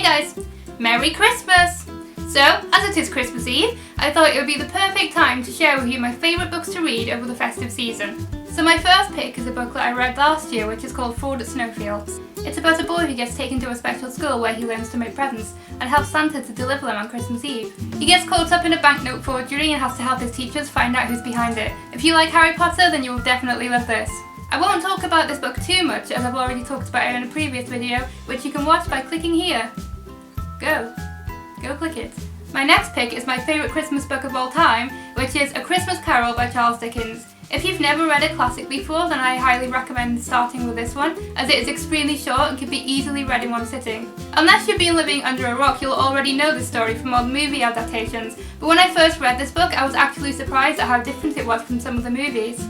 guys! Merry Christmas! So, as it is Christmas Eve, I thought it would be the perfect time to share with you my favourite books to read over the festive season. So my first pick is a book that I read last year, which is called Fraud at Snowfields. It's about a boy who gets taken to a special school where he learns to make presents and helps Santa to deliver them on Christmas Eve. He gets caught up in a banknote forgery and has to help his teachers find out who's behind it. If you like Harry Potter, then you will definitely love this. I won't talk about this book too much, as I've already talked about it in a previous video, which you can watch by clicking here. Go click it. My next pick is my favourite Christmas book of all time, which is A Christmas Carol by Charles Dickens. If you've never read a classic before, then I highly recommend starting with this one, as it is extremely short and can be easily read in one sitting. Unless you've been living under a rock, you'll already know the story from all the movie adaptations, but when I first read this book, I was actually surprised at how different it was from some of the movies.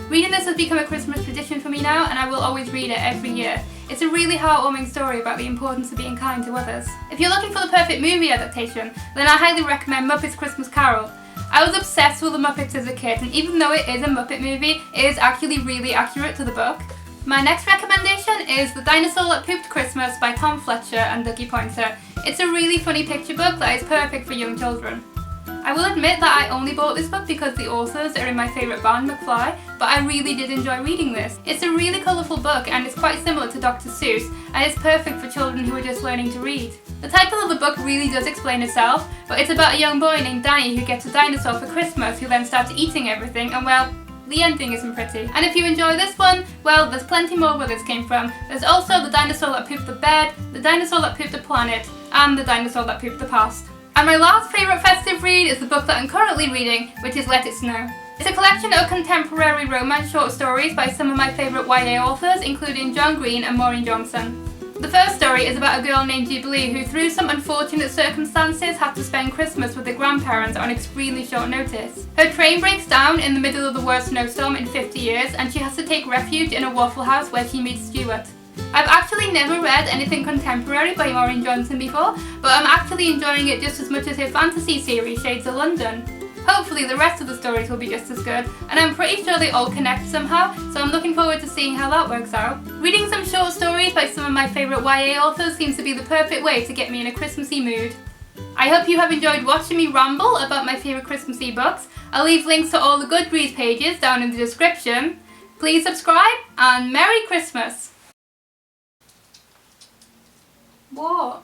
Reading this has become a Christmas tradition for me now, and I will always read it every year. It's a really heartwarming story about the importance of being kind to others. If you're looking for the perfect movie adaptation, then I highly recommend Muppets Christmas Carol. I was obsessed with the Muppets as a kid, and even though it is a Muppet movie, it is actually really accurate to the book. My next recommendation is The Dinosaur That Pooped Christmas by Tom Fletcher and Dougie Pointer. It's a really funny picture book that is perfect for young children. I will admit that I only bought this book because the authors are in my favourite band, McFly, but I really did enjoy reading this. It's a really colourful book and it's quite similar to Dr. Seuss, and it's perfect for children who are just learning to read. The title of the book really does explain itself, but it's about a young boy named Danny who gets a dinosaur for Christmas who then starts eating everything, and well, the ending isn't pretty. And if you enjoy this one, well, there's plenty more where this came from. There's also The Dinosaur That Pooped the Bed, The Dinosaur That Pooped the Planet, and The Dinosaur That Pooped the Past. And my last favourite festive read is the book that I'm currently reading, which is Let It Snow. It's a collection of contemporary romance short stories by some of my favourite YA authors, including John Green and Maureen Johnson. The first story is about a girl named Jubilee who, through some unfortunate circumstances, had to spend Christmas with her grandparents on extremely short notice. Her train breaks down in the middle of the worst snowstorm in 50 years, and she has to take refuge in a Waffle House where she meets Stuart. I've actually never read anything contemporary by Maureen Johnson before, but I'm actually enjoying it just as much as her fantasy series Shades of London. Hopefully the rest of the stories will be just as good, and I'm pretty sure they all connect somehow, so I'm looking forward to seeing how that works out. Reading some short stories by some of my favourite YA authors seems to be the perfect way to get me in a Christmassy mood. I hope you have enjoyed watching me ramble about my favourite Christmassy books. I'll leave links to all the Goodreads pages down in the description. Please subscribe, and Merry Christmas! What?